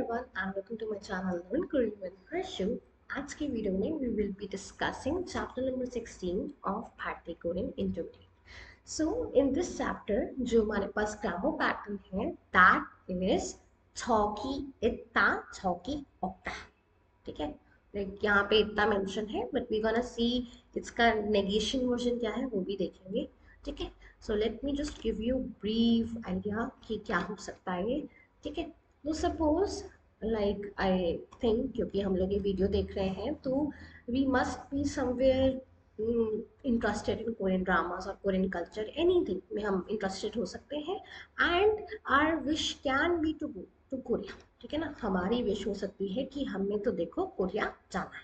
everyone, and welcome to my channel Learn Korean with Krishu. आज की video में we will be discussing chapter number 16 of Bharati Korean Intermediate. So in this chapter जो हमारे पास grammar pattern है that is छौकी इत्ता छौकी ओक्ता. ठीक है, like यहाँ पे इतना मेंशन है but we gonna see इसका negation version क्या है वो भी देखेंगे. ठीक है, so let me just give you brief idea कि क्या हो सकता है ये. ठीक है, तो सपोज लाइक आई थिंक क्योंकि हम लोग ये वीडियो देख रहे हैं तो we must be somewhere interested in Korean dramas और कोरियन कल्चर, एनीथिंग में हम इंटरेस्टेड हो सकते हैं. And our wish can be to go to Korea. ठीक है ना, हमारी विश हो सकती है कि हमें तो देखो कोरिया जाना है.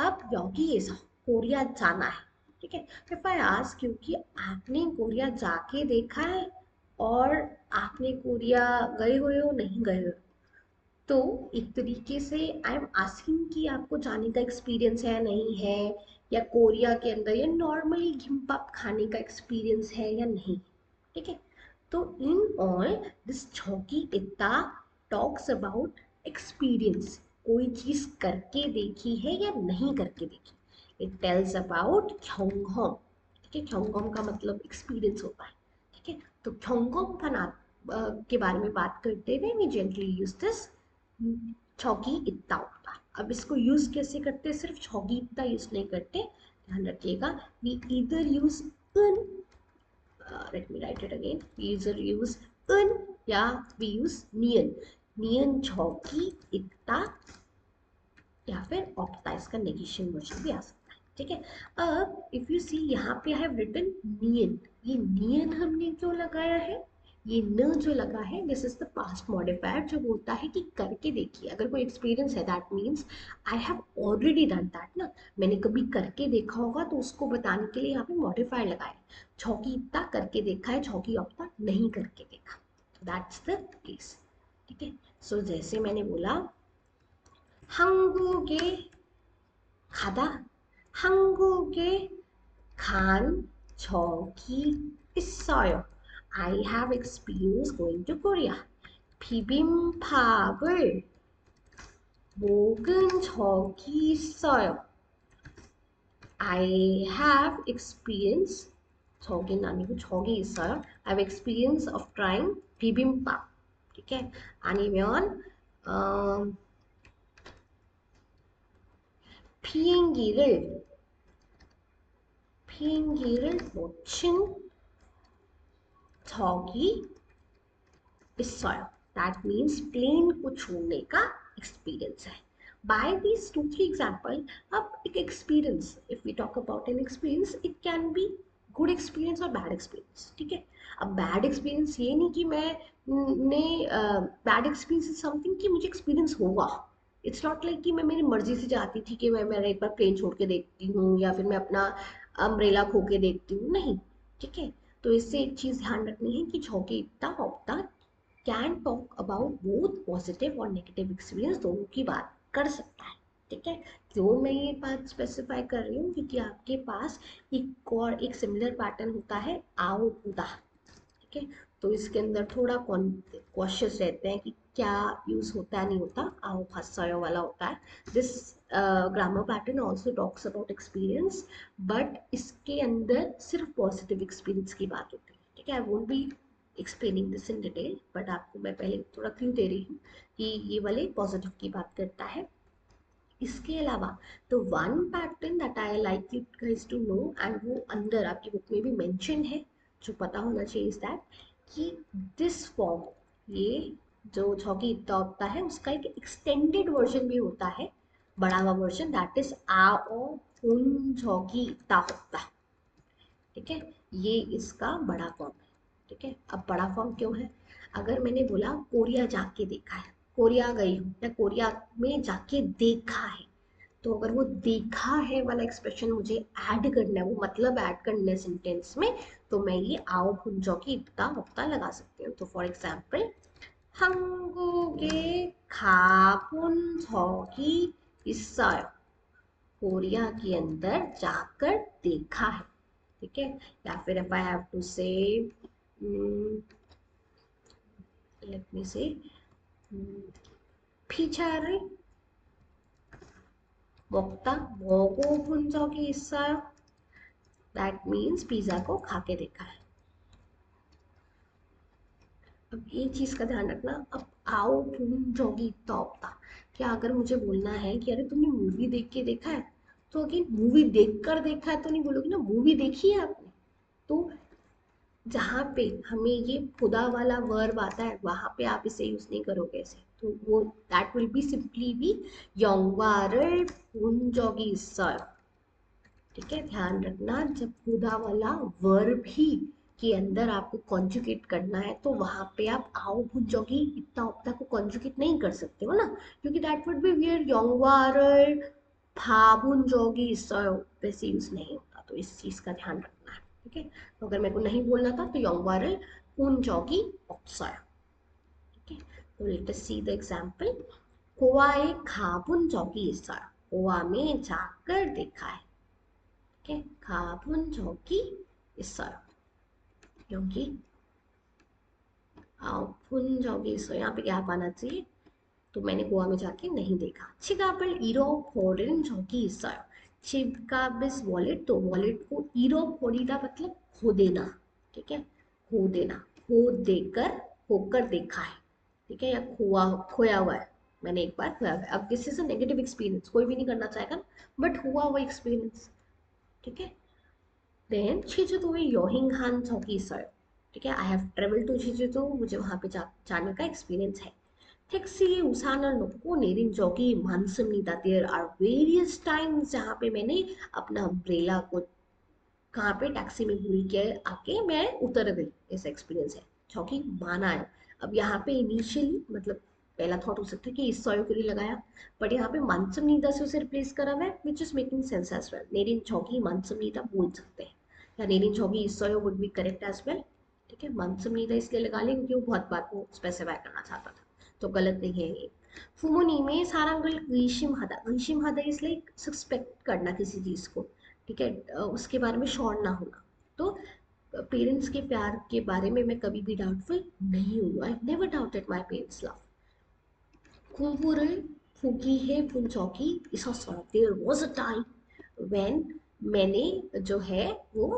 अब योगी ऐसा कोरिया जाना है. ठीक है, इफ आई आस्क क्योंकि आपने कोरिया जाके देखा है और आपने कोरिया गए हुए हो नहीं गए हो, तो एक तरीके से आई एम आस्किंग कि आपको जाने का एक्सपीरियंस है नहीं है, या कोरिया के अंदर या नॉर्मली गिम्पअप खाने का एक्सपीरियंस है या नहीं. ठीक है, तो इन ऑल दिस छौकी इत्ता टॉक्स अबाउट एक्सपीरियंस. कोई चीज करके देखी है या नहीं करके देखी. इट टेल्स अबाउट ख्योंगहोम. ठीक है, ख्योंगहोम का मतलब एक्सपीरियंस होता है. ठीक है, तो ख्योंगहोम बना के बारे में बात करते हुए वी जनरली यूज दिस छौकी इत्ता होता. अब इसको यूज कैसे करते हैं, सिर्फ छौकी इत्ता यूज नहीं करते, ध्यान रखिएगा. वी ईदर यूज उन, let me write it again, we either use उन या वी यूज नियन. नियन छौकी इत्ता या फिर ऑक्ता, इसका नेगेशन वर्जन भी आ सकता है. ठीक है, अब इफ यू सी यहाँ पे आई हैव रिटन नियन. ये नियन हमने क्यों लगाया है, ये न जो लगा है this is the past modifier जो बोलता है कि करके देखिए. अगर कोई एक्सपीरियंस है that means I have already done that ना, मैंने कभी करके देखा होगा तो उसको बताने के लिए यहाँ पे मॉडिफायर लगाया. छौकी इत्ता करके देखा है, छौकी ऑक्ता नहीं करके देखा, दैट्स द केस. ठीक है, सो जैसे मैंने बोला 한국에 가다, 한국에 간 적이 있어요. I have experience going to Korea. 비빔밥을 먹은 적이 있어요. I have experience, 저긴 아니고 적이 있어요. I have experience of trying 비빔밥. ठीक है, 아니면 비행기를 놓친 적이 있어요. That means plane को छोड़ने का experience है. By these 2-3 example, अब एक experience, if we talk about an experience, it can be good experience और bad experience. ठीक है, अब bad experience ये नहीं कि मैंने bad experience is something कि मुझे experience होगा. इट्स नॉट लाइक कि मैं मेरी मर्जी से जाती थी कि मैं मेरा एक बार प्लेन छोड़ के देखती हूँ या फिर मैं अपना अम्ब्रेला खो के देखती हूँ, नहीं. ठीक है, तो इससे एक चीज ध्यान रखनी है कि छौकी इत्ता ऑक्ता can talk about both positive और नेगेटिव एक्सपीरियंस, दोनों की बात कर सकता है. ठीक है, क्यों मैं ये बात स्पेसिफाई कर रही हूँ, क्योंकि आपके पास एक और एक सिमिलर पैटर्न होता है आओ उदा. ठीक है, तो इसके अंदर थोड़ा कॉशियस रहते हैं कि क्या यूज होता है नहीं होता, आओ फसायो वाला होता है. This grammar pattern also talks about experience, but इसके अंदर सिर्फ पॉजिटिव एक्सपीरियंस की बात होती है. ठीक है, I won't be explaining this in detail, but आपको मैं पहले थोड़ा क्लू दे रही हूँ कि ये वाले पॉजिटिव की बात करता है. इसके अलावा तो one pattern that I like you guys to know, and वो अंदर आपकी बुक में भी मेंशन है, जो पता होना चाहिए, इज दैट कि दिस फॉर्म, ये जो छौकी इत्ता होता है उसका एक एक्सटेंडेड वर्जन भी होता है, बड़ा हुआ वर्जन, दैट इज आओ उन छौकी इत्ता होता. ठीक है, ये इसका बड़ा फॉर्म है. ठीक है, अब बड़ा फॉर्म क्यों है, अगर मैंने बोला कोरिया जाके देखा है, कोरिया गई हूँ या कोरिया में जाके देखा है, तो अगर वो देखा है वाला एक्सप्रेशन मुझे ऐड करना है, वो मतलब ऐड करना है सेंटेंस में, तो मैं ये आओ की इत्ता वक्ता लगा सकती हूँ. तो फॉर एग्जाम्पल 한국에 가본 적이 있어요. कोरिया के अंदर जाकर देखा है. ठीक है, या फिर if I have to say, let me say, 피자를 먹다 먹어본 적이 있어요? That means pizza को खा के देखा है। अब एक चीज का ध्यान रखना, अब आओ पून जोगी तौबता, क्या अगर मुझे बोलना है कि अरे तुमने मूवी देख के देखा है, तो अगेन मूवी देख कर देखा है तो नहीं बोलोगे ना, मूवी देखी है आपने। तो जहाँ पे हमें ये खुदा वाला वर्ब आता है वहां पे आप इसे यूज नहीं करोगे ऐसे, तो वो that will be simply be 영화를 본 적이 있어요। ठीक है, ध्यान रखना जब खुदा वाला वर्ब ही के अंदर आपको कॉन्जुगेट करना है तो वहां पे आप आओ भून जोगी इतना उतना को कॉन्जुगेट नहीं कर सकते हो ना, क्योंकि दैट वुड बी वियर 영화를 봐본 적이 있어요 वैसे यूज नहीं होता, तो इस चीज का ध्यान रखना है। ठीक है, तो अगर मेरे को नहीं बोलना था तो 영화를 본 적이 없어요। ठीक है, तो let us see the example. गोवा에 가본 적이 있어요, गोवा में जाकर देखा है। ठीक है, 가본 적이 있어요, 여기 본 적이 있어요, यहाँ पे गैप आना चाहिए, तो मैंने गोवा में जाके नहीं देखा। 지갑을 잃어버린 적이 있어요, 지갑 इज वॉलेट, तो वॉलेट को 잃어버리다 मतलब खो देना। ठीक है, खो देना, खो देकर होकर देखा है। ठीक है, या खोआ खोया हुआ है, मैंने एक बार खोया हुआ है। अब this is a negative experience, कोई भी नहीं करना चाहेगा, बट हुआ हुआ एक्सपीरियंस। ठीक है, देन 제주도에 여행한 적이 있어요। ठीक है, आई हैव ट्रेवल टू 제주도, मुझे वहां पे जाने का एक्सपीरियंस है। 택시에 우산을 놓고 내린 적이 많습니다, देयर आर वेरियस टाइम्स जहाँ पे मैंने अपना अम्ब्रेला को कहाँ पे टैक्सी में भूल के आके मैं उतर गई, ऐसा एक्सपीरियंस है। चौकी माना है। अब यहाँ पे इनिशियली मतलब पहला थॉट हो सकता है कि इस सॉय के लिए लगाया, बट यहाँ पे मानसम नीदा से उसे रिप्लेस करा हुआ है, which is making sense as well. नेरिन चौकी मानसम नीदा बोल सकते हैं, या नेरिन चौकी इस सॉय would be correct as well. ठीक है, मानसम नीदा इसलिए लगा लें क्योंकि वो बहुत बार को स्पेसिफाई करना चाहता था, तो गलत नहीं है ये। फुमोनी सारांगल 의심하다, 의심하다 इज लाइक सस्पेक्ट करना किसी चीज को। ठीक है, उसके बारे में श्योर ना होना। तो पेरेंट्स के प्यार के बारे में मैं कभी भी डाउटफुल नहीं हूँ, I never doubted my parents love. 공부를 포기해 본 적이 있었어요, there was a time when मैंने जो है वो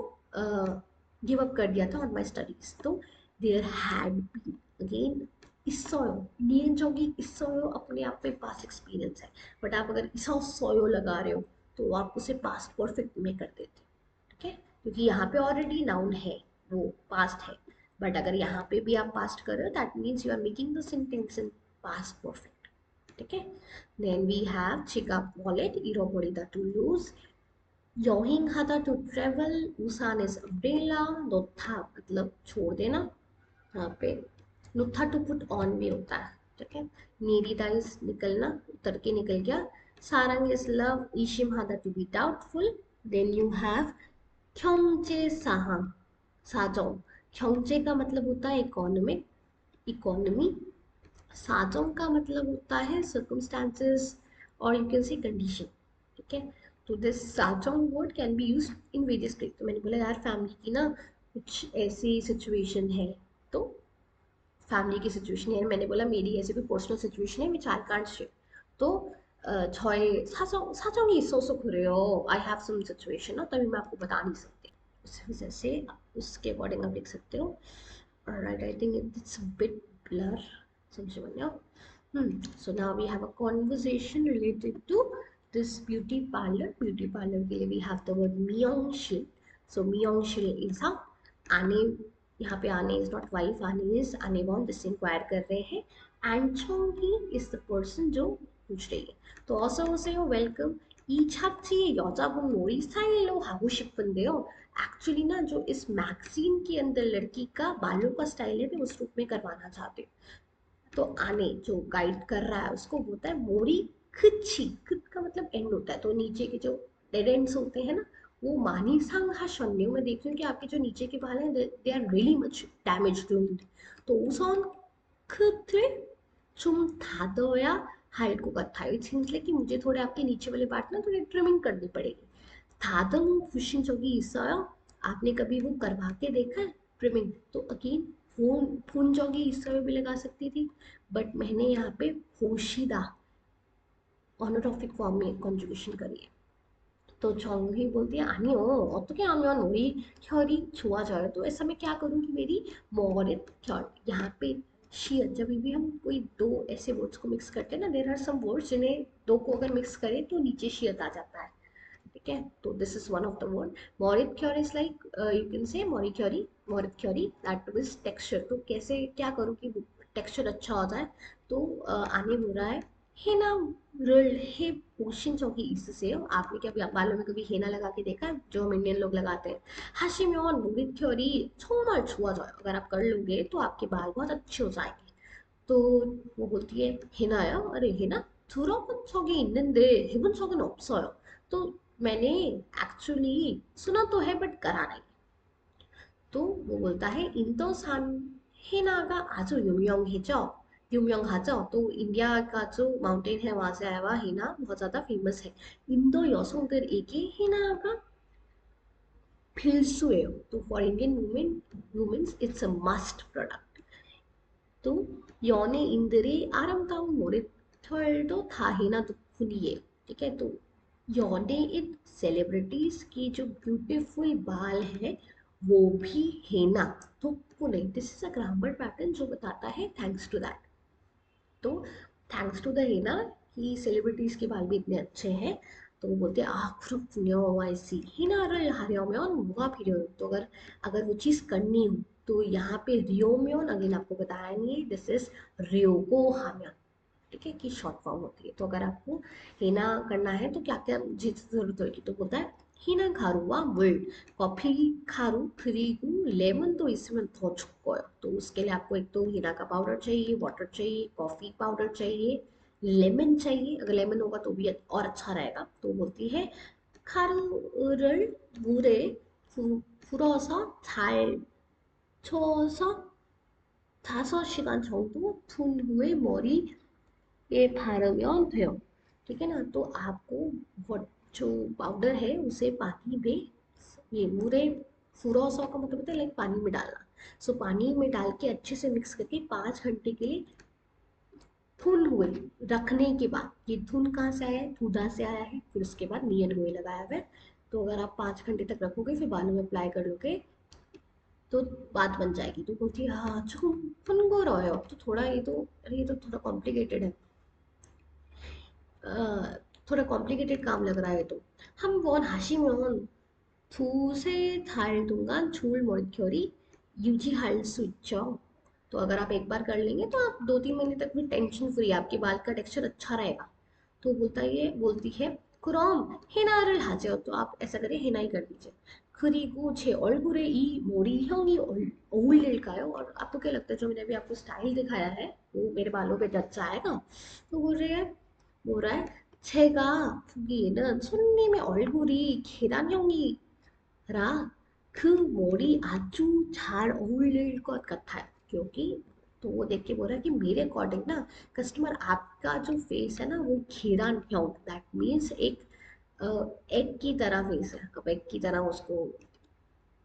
गिव अप कर दिया था ऑन माई स्टडीज। तो देयर हैड बीन अगेन 있어요, नियंजोगी 있어요 अपने आप में पास्ट एक्सपीरियंस है, बट आप अगर 있었어요 लगा रहे हो तो आप उसे पास्ट परफेक्ट में कर देते। ठीक है, क्योंकि यहाँ पे ऑलरेडी नाउन है, वो पास्ट है, बट अगर यहाँ पे भी आप पास्ट कर रहे हो that means you are making the sentence in past perfect. ठीक है, then we have 지갑 wallet, 잃어버리다 to lose, 여행하다 to travel, उसान इज अम्ब्रेला, 놓다 मतलब छोड़ देना, यहाँ पे 놓다 टू पुट ऑन भी होता है। ठीक है, नेरिदा इज निकलना, उतर के निकल गया, सारंग is love, 의심하다 to be doubtful, then you have 경제 사항, 사정, 경제 का मतलब होता है इकोनॉमिक, इकोनॉमी, साजों का मतलब होता है सर्कमस्टांसेस और यू कैन से कंडीशन। ठीक है, तो दिस साजों word can be use in various place. तो मैंने बोला यार फैमिली की ना कुछ ऐसी सिचुएशन है, तो फैमिली की सिचुएशन है, मैंने बोला मेरी ऐसी कोई पर्सनल सिचुएशन है विच आई कांट शेयर, तो 저의 사정이 있어서 그래요, आई हैव सम सिचुएशन ना, तभी मैं आपको बता नहीं सकती, उस वजह से उसके अकॉर्डिंग आप लिख सकते हो। Alright, I think it's a bit blur, समझ में आया। So now we have a conversation related to this beauty parlour. Beauty parlour के लिए वी हैव द वर्ड मियोंगशिल। सो मियोंगशिल इज हाँ आने, यहाँ पे आने इज नॉट वाइफ, आने इज आने वन, जिससे इंक्वायर कर रहे हैं। एंड चोंगी इज द पर्सन जो पूछ रही है। 또 어서 오세요, 웰컴। 이 잡지의 여자분 머리 스타일로 하고 싶은데요, एक्चुअली ना जो इस मैगजीन के अंदर लड़की का बालों का स्टाइल है मैं उस रूप में करवाना चाहती हूँ। तो आने जो गाइड कर रहा है उसको बोलता है मोरी खिची, खित का मतलब एंड होता है, तो नीचे के जो डेड एंड्स होते हैं ना, वो मानी सांग हा शन्य, मैं देख रही हूँ कि आपके जो नीचे के बाल हैं they are really much damaged, तो 우선 끝을 좀 다져야 할 것 같아요। It seems like कि मुझे थोड़े आपके नीचे वाले पार्ट ना थोड़ी ट्रिमिंग करनी पड़ेगी। 다듬 보신 적이 있어요? आपने कभी वो करवा के देखा है ट्रिमिंग? तो अगेन फून जोगी इस समय भी लगा सकती थी, बट मैंने यहाँ पे होशिदा ऑनोटॉपिक फॉर्म में कॉन्जुगेशन करी है। तो 정휘 बोलती है 아니요 어떻게 하면 우리 혈이 좋아져요? तो ऐसा मैं क्या करूँ कि मेरी मौरित 혈 यहाँ पे शीयर, जब भी हम कोई दो ऐसे वर्ड्स को मिक्स करते हैं ना, देर आर सम वर्ड्स जिन्हें दो को अगर मिक्स करें तो नीचे शीयर आ जाता है, ठीक है। तो this is one of the word. मौरित क्योर is like you can say मौरित क्योरी दैट इज टेक्सचर। तो कैसे क्या करूँ कि टेक्सचर अच्छा हो जाए? तो आने हो रहा है हेना를 해보신 적이 있으세요? आपने क्या बालों में कभी हेना लगा के देखा है, जो हम इंडियन लोग लगाते हैं? 하시면 머릿결이 정말 좋아져요। अगर आप कर लोगे तो आपके बाल बहुत अच्छे हो जाएंगे। तो वो बोलती है हेना요? अरे हेना 들어본 적이 있는데 해본 적은 없어요। तो मैंने एक्चुअली सुना तो है बट करा नहीं। तो वो बोलता है 인도산 हेना가 아주 유명해져 유명하죠। तो इंडिया का जो माउंटेन है वहां से आया हुआ हेना बहुत ज्यादा फेमस है। इंडो 여성들에게 हेना가 필수예요। तो for Indian womens it's a must product. 또 연예인들의 아름다운 머리털도 다 henna 덕분이에요। ठीक है। तो 연예인 सेलिब्रिटीज की जो ब्यूटीफुल बाल है वो भी henna 덕분에, this is a grammar pattern जो बताता है थैंक्स टू दैट। तो थैंक्स टू द हेना कि सेलिब्रिटीज के बाल भी इतने अच्छे हैं। तो वो बोलते हैं 그렇군요 YC हेना를 하려면 뭐가 필요해요? तो अगर अगर वो चीज़ करनी हो तो यहाँ पे रियोम्योन अगेन आपको बताया नहीं है, दिस इज रियोगो हाम्योन, ठीक है, की शॉर्ट फॉर्म होती है। तो अगर आपको हेना करना है तो क्या क्या चीज़ जरूरत होगी? तो बोलता है 희는 가루와 물, 커피 가루 그리고 레몬도 있으면 더 좋고요। तो उसके लिए आपको एक तो हीरा का पाउडर चाहिए, वाटर चाहिए, कॉफ़ी पाउडर चाहिए, लेमन चाहिए। अगर लेमन होगा तो भी और अच्छा रहेगा। तो बोलती है 가루를 물에 불어서 잘 쳐서 5시간 정도 둔 후에 머리에 바르면 돼요। ठीक है ना। तो आपको जो पाउडर है उसे पानी में, ये मुरे फुरोसा का मतलब होता है लाइक पानी में डालना। सो पानी में डाल के अच्छे से मिक्स करके 5 घंटे के लिए धुल हुए रखने के बाद, ये धुन कहाँ से आया है? धुधा से आया है। फिर उसके बाद नियन हुए लगाया हुआ है। तो अगर आप 5 घंटे तक रखोगे फिर बालों में अप्लाई कर लोगे तो बात बन जाएगी। तो बोलती है हाँ जो 번거로워요। तो थोड़ा ये तो, अरे ये तो थोड़ा कॉम्प्लिकेटेड है, थोड़ा कॉम्प्लिकेटेड काम लग रहा है। तो हम 원 하시면 두세 달 동안 좋은 머릿결이 유지할 수 있죠। तो अगर आप एक बार कर लेंगे तो आप 2-3 महीने तक भी टेंशन फ्री, आपके बाल का टेक्सचर अच्छा रहेगा। तो बोलती है 그럼 हेना를 하죠। तो आप ऐसा करिए हेना ही कर दीजिए। 그리고 제 얼굴에 이 머리형이 어울릴까요? और आपको क्या लगता है जो मैंने अभी आपको स्टाइल दिखाया है वो मेरे बालों पे जच आएगा? तो बोल रहा है 제가 보기에는 손님의 얼굴이 계란형이라 그 머리 아주 잘 어울릴 것 같아요। क्योंकि तो वो देख के बोल रहा है कि मेरे अकॉर्डिंग ना कस्टमर आपका जो फेस है ना वो घेरान, दैट मीन्स एक एग की तरह फेस है। अब एग की तरह उसको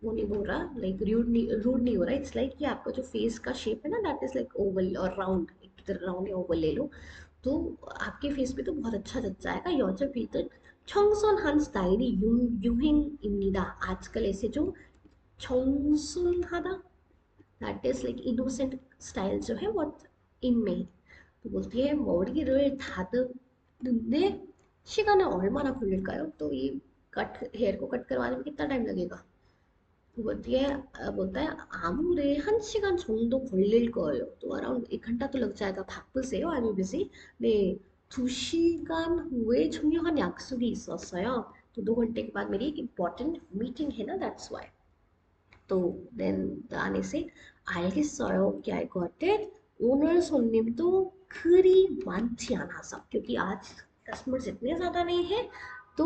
वो नहीं बोल रहा, लाइक रूड नहीं हो रहा। इट्स लाइक कि आपका जो फेस का शेप है ना दैट इज लाइक ओवल और राउंड, एक तरह राउंड या ओवल ले लो। तो आपके फेस पे तो बहुत अच्छा जच जाएगा। 여자분들 청순한 스타일이 유행입니다। आजकल ऐसे जो 청순하다 that is like innocent style जो है बहुत इनमें है। तो बोलती है 머리를 다듬는데 시간은 얼마나 걸릴까요? तो ये कट हेयर को कट करवाने में कितना टाइम लगेगा? तो बोलता है 아무리 1시간 정도 걸릴 거예요। तो अराउंड 1 घंटा तो लग जाएगा। 바쁘세요? I'm busy। 네, 2시간 후에 중요한 약속이 있었어요। तो 2 घंटे के बाद मेरी एक इम्पोर्टेंट मीटिंग है ना, दैट्स वाई। तो देन आने से 알겠어요, okay, I got it। 오늘 손님도 그리 많지 않아서, क्योंकि आज कस्टमर्स इतने ज़्यादा नहीं है तो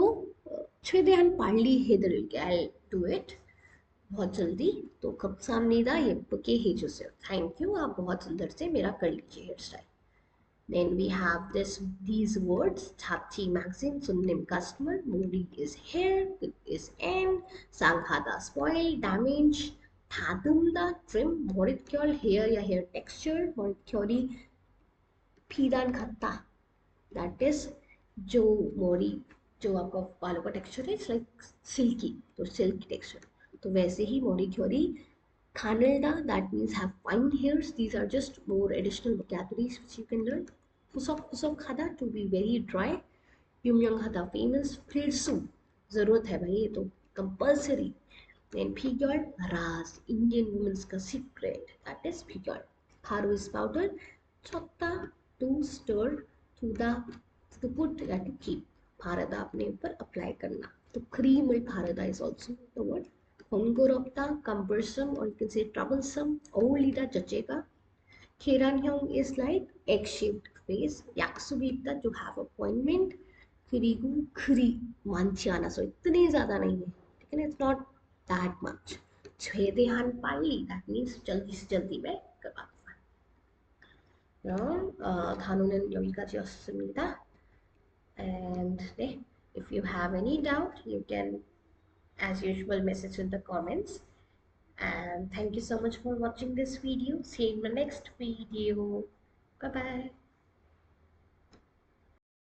최대한 빨리 해드릴게, I'll do it, बहुत जल्दी। तो 감사합니다 예쁘게 해주세요, थैंक यू, आप बहुत सुंदर से मेरा कर लीजिए hair style. Then we have these words. Chapti Maxim, Sunnim customer, Moody is here, good is end, Sanghada spoil, damage, 다듬다 trim 머릿결 hair या hair texture 머릿결이 피단 같다 that is जो मोरी जो आपका बालों का टेक्सचर है इट्स लाइक सिल्की तो सिल्क टेक्सचर तो वैसे ही मोरी क्योरी खानल्डा that means have fine hairs these are just more additional vocabularies which you can learn पुसक खादा टू बी वेरी ड्राई युमयंग खादा फेमस फिल्सू जरूरत है भाई ये तो कंपल्सरी then figure राज Indian women's का secret that is figure खारो is powder छोटा to stir to the to put या to keep भारदा अपने ऊपर अप्लाई करना तो cream with Bhardaha is also the word hongoropta cumbersome or you can say troublesome oulida jachega Keranhyong is like egg-shaped face yaksubipta to have appointment Kirigu khri manchiana so इतनी ज़्यादा नहीं है ठीक है ना it's not that much छेदेहान Pali that means जल्दी से जल्दी में करवा 그럼 단어는 여기까지였습니다. And if you have any doubt, you can, as usual, message in the comments. And thank you so much for watching this video. See you in the next video. Bye bye.